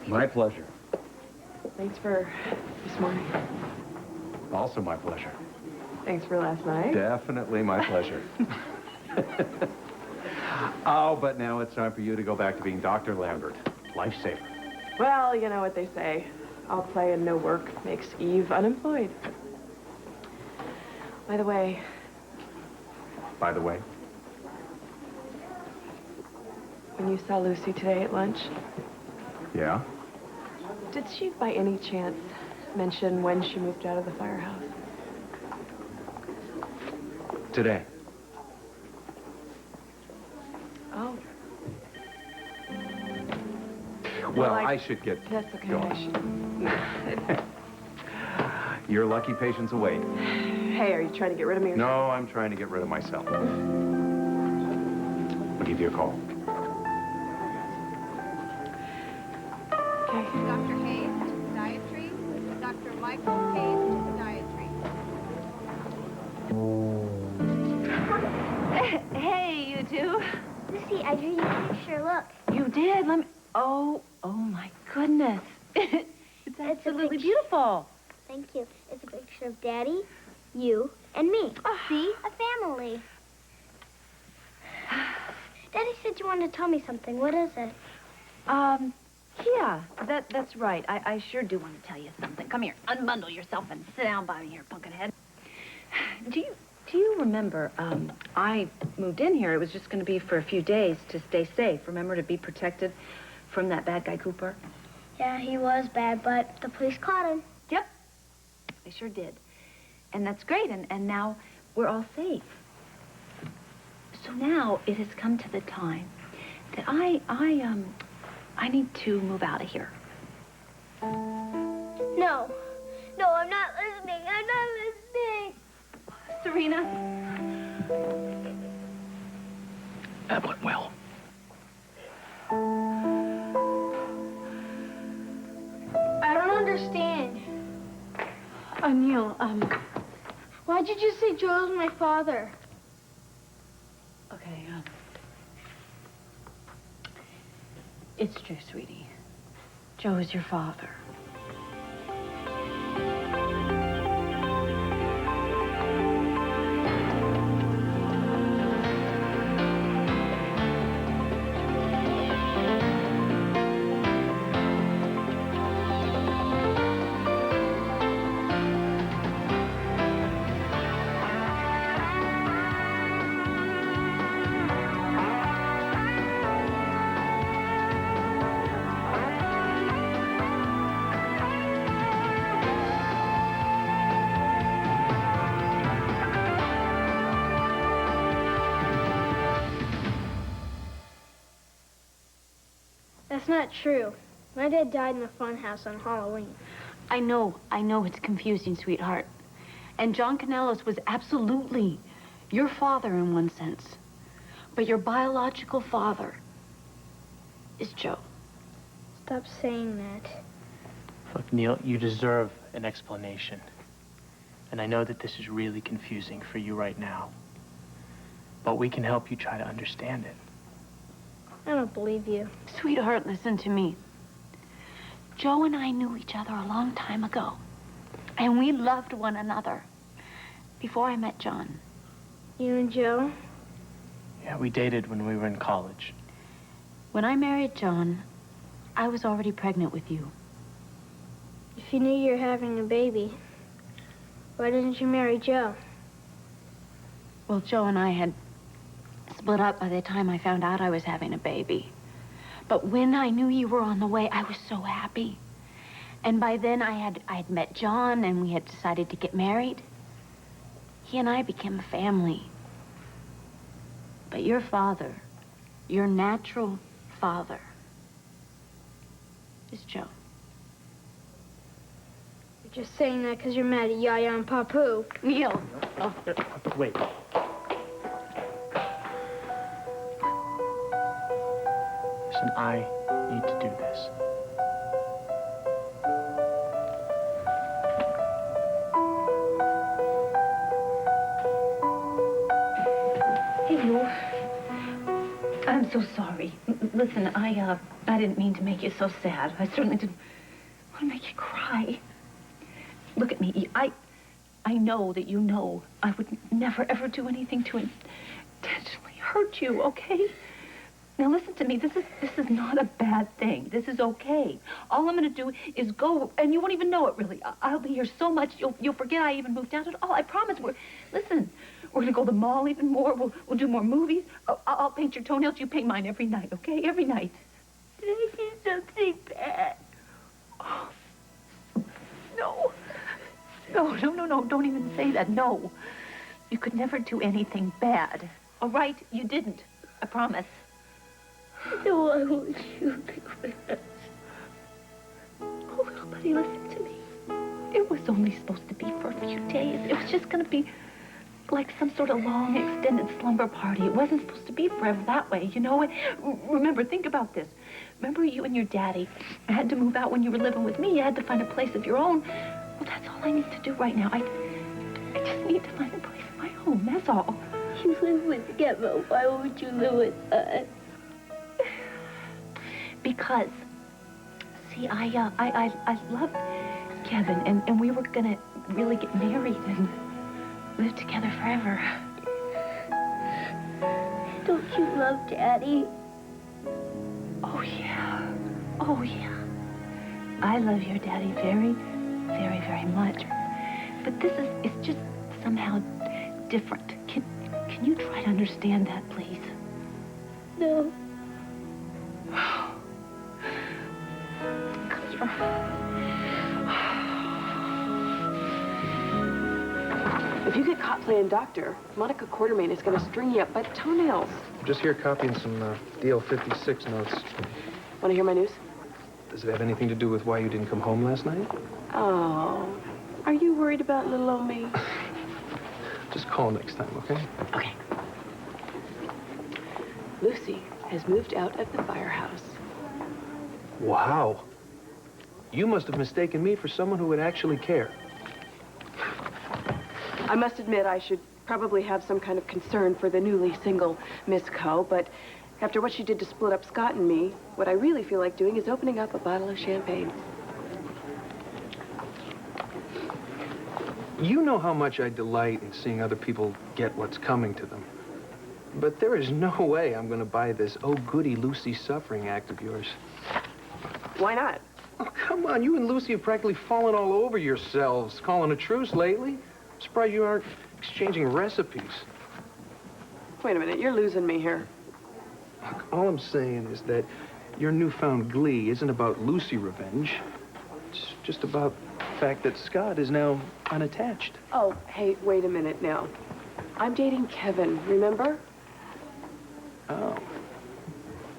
My pleasure. Thanks for this morning. Also my pleasure. Thanks for last night. Definitely my pleasure. Oh, but now it's time for you to go back to being Dr. Lambert. Lifesaver. Well, you know what they say. All play and no work makes Eve unemployed. By the way. By the way? When you saw Lucy today at lunch. Yeah? Did she, by any chance, mention when she moved out of the firehouse? Today. Oh. Well, I should get That's okay. going. I should. Your lucky patient's away. Hey, are you trying to get rid of me or something? No, I'm trying to get rid of myself. I'll give you a call. Okay. Dr. Hayes to podiatry. Dr. Michael Hayes to podiatry. Hey, you two. Lucy, I drew you a picture. Look. You did? Let me... Oh my goodness. It's absolutely beautiful. Thank you. It's a picture of Daddy, you, and me. See? A family. Daddy said you wanted to tell me something. What is it? Yeah, that's right. I sure do want to tell you something. Come here, unbundle yourself and sit down by me here, pumpkinhead. Do you remember, I moved in here. It was just going to be for a few days to stay safe. Remember, to be protected from that bad guy, Cooper? Yeah, he was bad, but the police caught him. Yep, they sure did. And that's great, and now we're all safe. So now it has come to the time that I need to move out of here. No, I'm not listening. I'm not listening. Serena? Evelyn will. I don't understand. Neil, Why did you say Joel's my father? Okay, it's true, sweetie. Joe is your father. That's not true. My dad died in the funhouse on Halloween. I know it's confusing, sweetheart. And John Kanellis was absolutely your father in one sense. But your biological father is Joe. Stop saying that. Look, Neil, you deserve an explanation. And I know that this is really confusing for you right now. But we can help you try to understand it. I don't believe you. Sweetheart, listen to me. Joe and I knew each other a long time ago. And we loved one another before I met John. You and Joe? Yeah, we dated when we were in college. When I married John, I was already pregnant with you. If you knew you were having a baby, why didn't you marry Joe? Well, Joe and I had split up by the time I found out I was having a baby. But when I knew you were on the way, I was so happy. And by then I had met John and we had decided to get married. He and I became a family. But your father, your natural father, is Joe. You're just saying that because you're mad at Yaya and Papu. Neil. Oh, wait. Listen, I need to do this. Hey, you. I'm so sorry. Listen. listen, I didn't mean to make you so sad. I certainly didn't want to make you cry. Look at me. I know that you know I would never, ever do anything to intentionally hurt you, okay? Now listen to me. This is not a bad thing. This is okay. All I'm going to do is go, and you won't even know it, really. I'll be here so much, you'll forget I even moved out at all. I promise. Listen, we're going to go to the mall even more. We'll do more movies. I'll paint your toenails. You paint mine every night, okay? Every night. Did I do something bad? Oh, no. No. Don't even say that. No. You could never do anything bad. All right? You didn't. I promise. No, I want you to be with us. Oh, little buddy, listen to me. It was only supposed to be for a few days. It was just going to be like some sort of long, extended slumber party. It wasn't supposed to be forever that way, you know? Remember, think about this. Remember you and your daddy had to move out when you were living with me. You had to find a place of your own. Well, that's all I need to do right now. I just need to find a place of my own. That's all. You live with Gemma. Why would you live with us? Because, see, I love Kevin, and we were gonna really get married and live together forever. Don't you love Daddy? Oh, yeah. Oh, yeah. I love your daddy very, very, very much. But this is just somehow different. Can you try to understand that, please? No. If you get caught playing doctor, Monica Quartermain is going to string you up by the toenails. I'm just here copying some DL 56 notes. Want to hear my news? Does it have anything to do with why you didn't come home last night? Oh, are you worried about little old me? Just call next time, okay? Okay. Lucy has moved out of the firehouse. Wow. You must have mistaken me for someone who would actually care. I must admit I should probably have some kind of concern for the newly single Miss Coe, but after what she did to split up Scott and me, what I really feel like doing is opening up a bottle of champagne. You know how much I delight in seeing other people get what's coming to them. But there is no way I'm going to buy this oh goody Lucy suffering act of yours. Why not? Oh, come on. You and Lucy have practically fallen all over yourselves. Calling a truce lately? I'm surprised you aren't exchanging recipes. Wait a minute, you're losing me here. Look, all I'm saying is that your newfound glee isn't about Lucy revenge. It's just about the fact that Scott is now unattached. Oh, hey, wait a minute now. I'm dating Kevin, remember? Oh.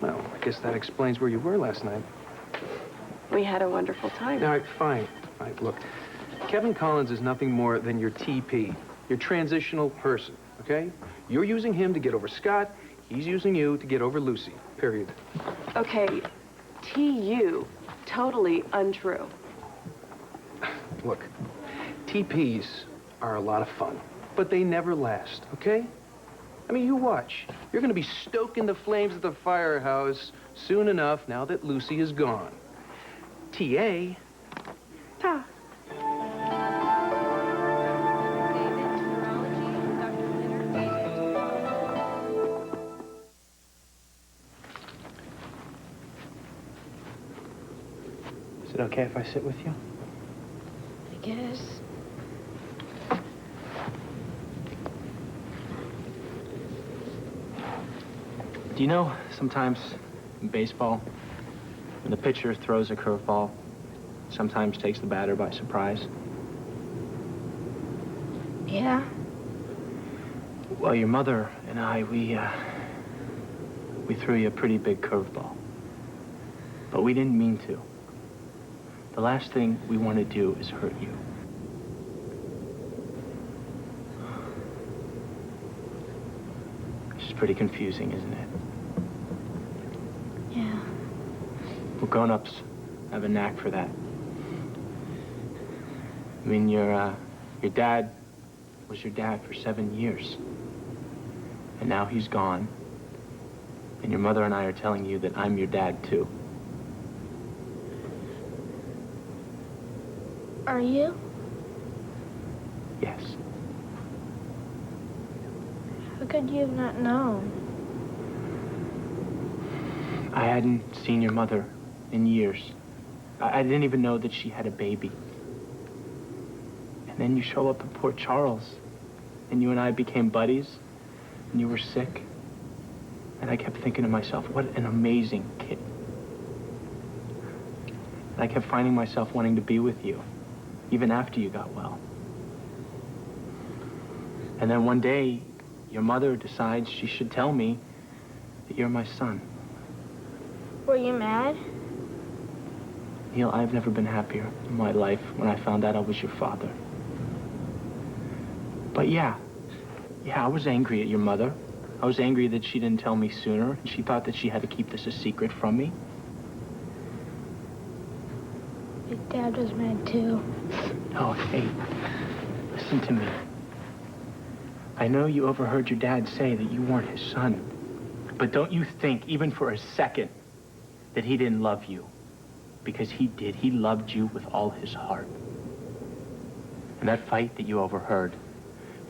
Well, I guess that explains where you were last night. We had a wonderful time. All right, fine. All right, look. Kevin Collins is nothing more than your TP, your transitional person, okay? You're using him to get over Scott. He's using you to get over Lucy, period. Okay, TU, totally untrue. Look, TPs are a lot of fun, but they never last, okay? I mean, you watch. You're going to be stoking the flames at the firehouse soon enough now that Lucy is gone. TA. Ta. David, neurology, Dr. Leonard David. Is it okay if I sit with you? I guess. Do you know, sometimes in baseball, when the pitcher throws a curveball, sometimes takes the batter by surprise? Yeah? Well, your mother and I, we threw you a pretty big curveball. But we didn't mean to. The last thing we want to do is hurt you. It's pretty confusing, isn't it? Yeah. Well, grown-ups have a knack for that. I mean, your dad was your dad for 7 years. And now he's gone. And your mother and I are telling you that I'm your dad, too. Are you? Yes. How could you have not known? I hadn't seen your mother in years. I didn't even know that she had a baby. And then you show up at Port Charles, and you and I became buddies, and you were sick. And I kept thinking to myself, what an amazing kid. And I kept finding myself wanting to be with you, even after you got well. And then one day, your mother decides she should tell me that you're my son. Were you mad? Neil, I've never been happier in my life when I found out I was your father. But yeah, I was angry at your mother. I was angry that she didn't tell me sooner, and she thought that she had to keep this a secret from me. Your dad was mad too. Oh, hey, listen to me. I know you overheard your dad say that you weren't his son, but don't you think, even for a second, that he didn't love you? Because he did. He loved you with all his heart. And that fight that you overheard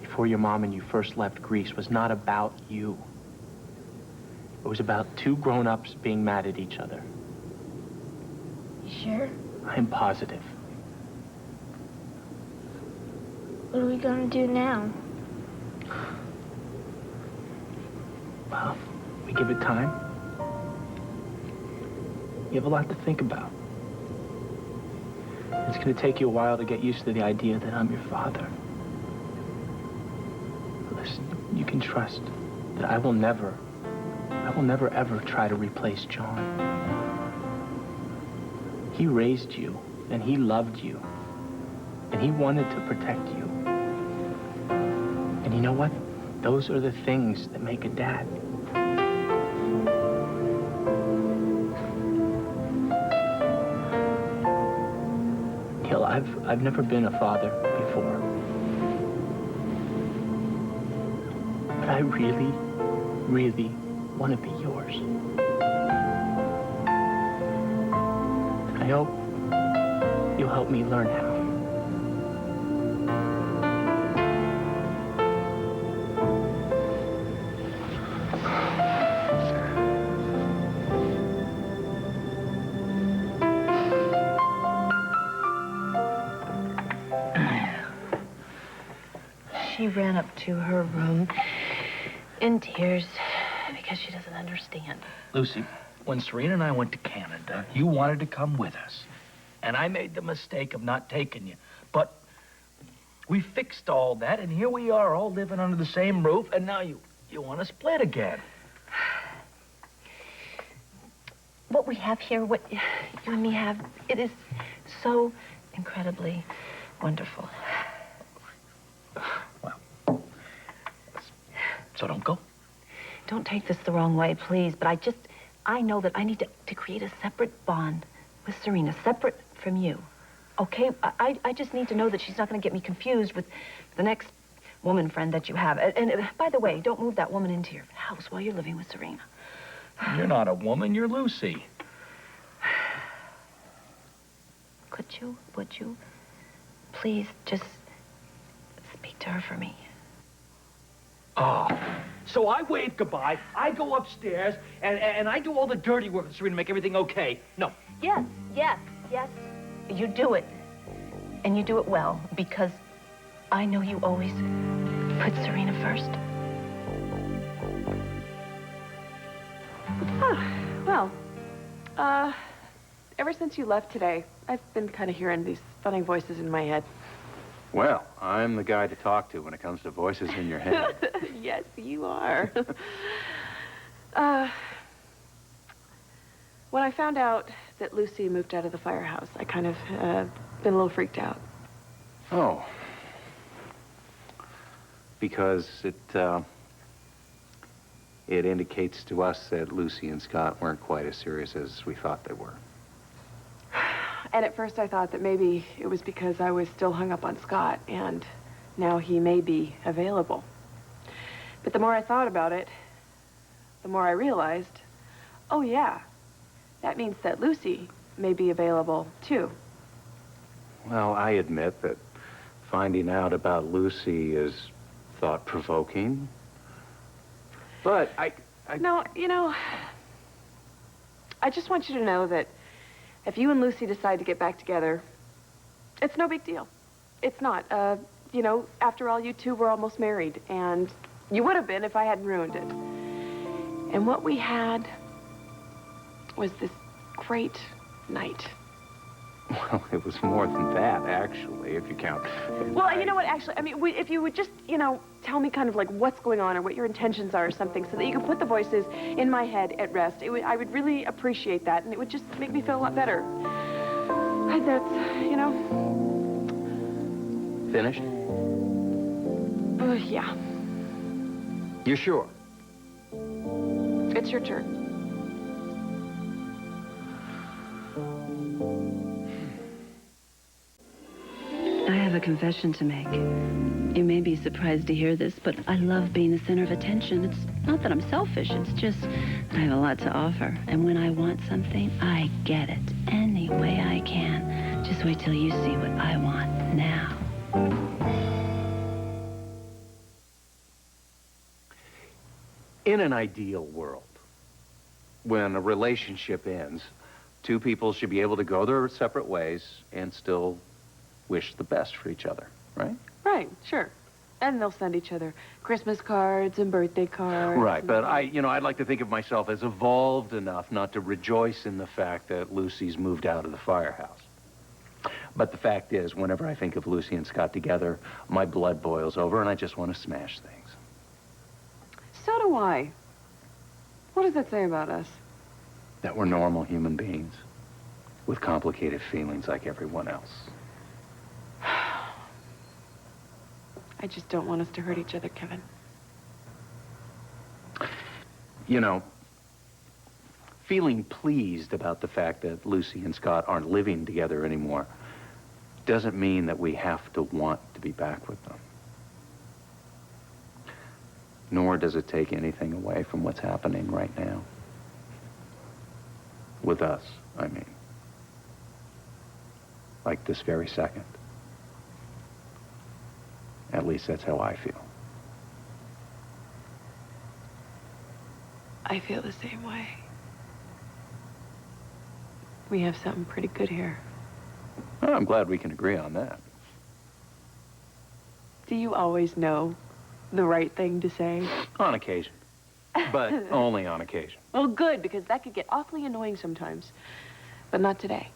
before your mom and you first left Greece was not about you. It was about two grown-ups being mad at each other. You sure? I'm positive. What are we gonna do now? Well, we give it time. You have a lot to think about. It's going to take you a while to get used to the idea that I'm your father. But listen, you can trust that I will never ever try to replace John. He raised you, and he loved you, and he wanted to protect you. And you know what? Those are the things that make a dad. Neil, I've never been a father before. But I really, really want to be yours. I hope you'll help me learn how. She ran up to her room in tears because she doesn't understand. Lucy, when Serena and I went to Canada, you wanted to come with us. And I made the mistake of not taking you. But we fixed all that, and here we are, all living under the same roof, and now you want to split again. What we have here, what you and me have, it is so incredibly wonderful. Well, so don't go. Don't take this the wrong way, please, but I know that I need to create a separate bond with Serena, separate from you. Okay? I just need to know that she's not going to get me confused with the next woman friend that you have. And by the way, don't move that woman into your house while you're living with Serena. You're not a woman, you're Lucy. Could you, would you, please just speak to her for me? Oh, so I wave goodbye, I go upstairs, and I do all the dirty work with Serena to make everything okay. No. Yes, yes, yes. You do it. And you do it well, because I know you always put Serena first. Well, ever since you left today, I've been kind of hearing these funny voices in my head. Well, I'm the guy to talk to when it comes to voices in your head. Yes, you are. When I found out that Lucy moved out of the firehouse, I kind of been a little freaked out. Oh. Because it indicates to us that Lucy and Scott weren't quite as serious as we thought they were. And at first I thought that maybe it was because I was still hung up on Scott, and now he may be available. But the more I thought about it, the more I realized Oh, yeah. That means that Lucy may be available, too. Well, I admit that finding out about Lucy is thought-provoking. But No, you know, I just want you to know that if you and Lucy decide to get back together, it's no big deal. It's not. You know, after all, you two were almost married, and you would have been if I hadn't ruined it. And what we had was this great night. Well, it was more than that, actually, if you count. Well, you know what, actually, I mean, if you would just, you know, tell me kind of like what's going on or what your intentions are or something so that you can put the voices in my head at rest, I would really appreciate that, and it would just make me feel a lot better. That's, you know... Finished? Yeah. You sure? It's your turn. I have a confession to make. You may be surprised to hear this, but I love being the center of attention. It's not that I'm selfish, it's just that I have a lot to offer. And when I want something, I get it any way I can. Just wait till you see what I want now. In an ideal world, when a relationship ends, two people should be able to go their separate ways and still wish the best for each other, right? Right, sure. And they'll send each other Christmas cards and birthday cards. Right, but I'd like to think of myself as evolved enough not to rejoice in the fact that Lucy's moved out of the firehouse. But the fact is, whenever I think of Lucy and Scott together, my blood boils over and I just want to smash things. So do I. What does that say about us? That we're normal human beings with complicated feelings like everyone else. I just don't want us to hurt each other, Kevin. You know, feeling pleased about the fact that Lucy and Scott aren't living together anymore doesn't mean that we have to want to be back with them. Nor does it take anything away from what's happening right now. With us, I mean. Like this very second. At least that's how I feel. I feel the same way. We have something pretty good here. Well, I'm glad we can agree on that. Do you always know the right thing to say? On occasion. But only on occasion. Well, good, because that could get awfully annoying sometimes. But not today.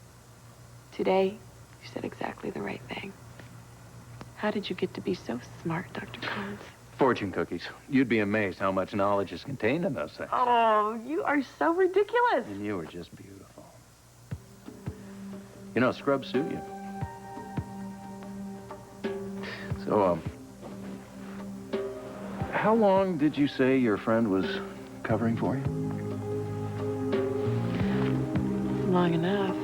Today, you said exactly the right thing. How did you get to be so smart, Dr. Collins? Fortune cookies. You'd be amazed how much knowledge is contained in those things. Oh, you are so ridiculous. And you are just beautiful. You know, scrubs suit you. So, how long did you say your friend was covering for you? Long enough.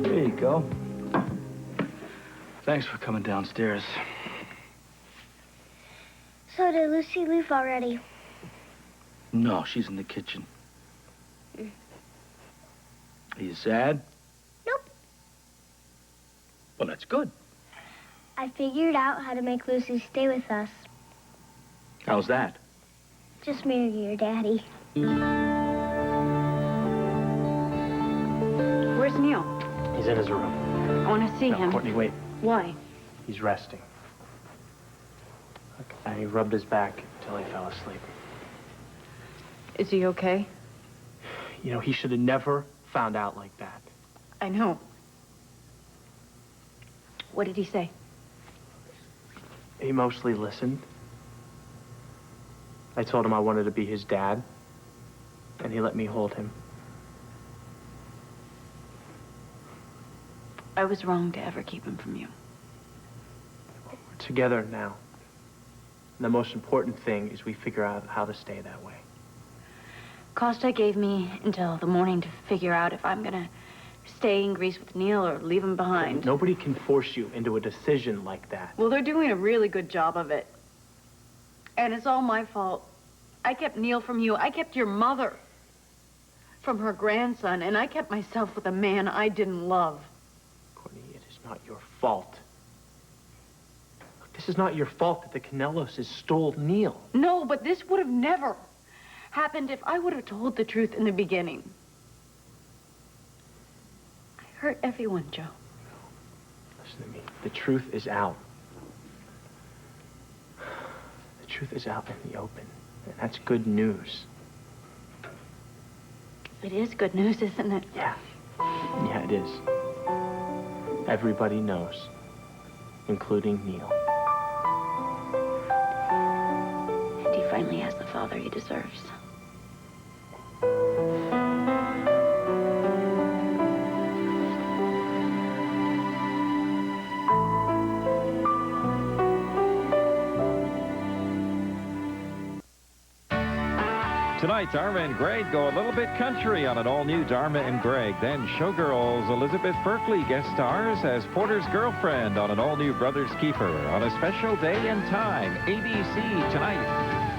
There you go. Thanks for coming downstairs. So did Lucy leave already? No, she's in the kitchen. Are you sad? Nope. Well, that's good. I figured out how to make Lucy stay with us. How's that? Just marry your daddy. Where's Neil? He's in his room. I want to see No, him. Courtney, wait. Why? He's resting. Look, and he rubbed his back until he fell asleep. Is he okay? You know, he should have never found out like that. I know. What did he say? He mostly listened. I told him I wanted to be his dad, and he let me hold him. I was wrong to ever keep him from you. We're together now. And the most important thing is we figure out how to stay that way. Costa gave me until the morning to figure out if I'm gonna stay in Greece with Neil or leave him behind. Nobody can force you into a decision like that. Well, they're doing a really good job of it. And it's all my fault. I kept Neil from you. I kept your mother from her grandson, and I kept myself with a man I didn't love. Courtney, it is not your fault. Look, this is not your fault that the Canelloses stole Neil. No, but this would have never happened if I would have told the truth in the beginning. I hurt everyone, Joe. Listen to me. The truth is out. The truth is out in the open. And that's good news. It is good news, isn't it? Yeah. Yeah, it is. Everybody knows, including Neil. And he finally has the father he deserves. Tonight, Dharma and Greg go a little bit country on an all-new Dharma and Greg. Then Showgirls Elizabeth Berkley guest stars as Porter's girlfriend on an all-new Brothers Keeper on a special day and time. ABC tonight.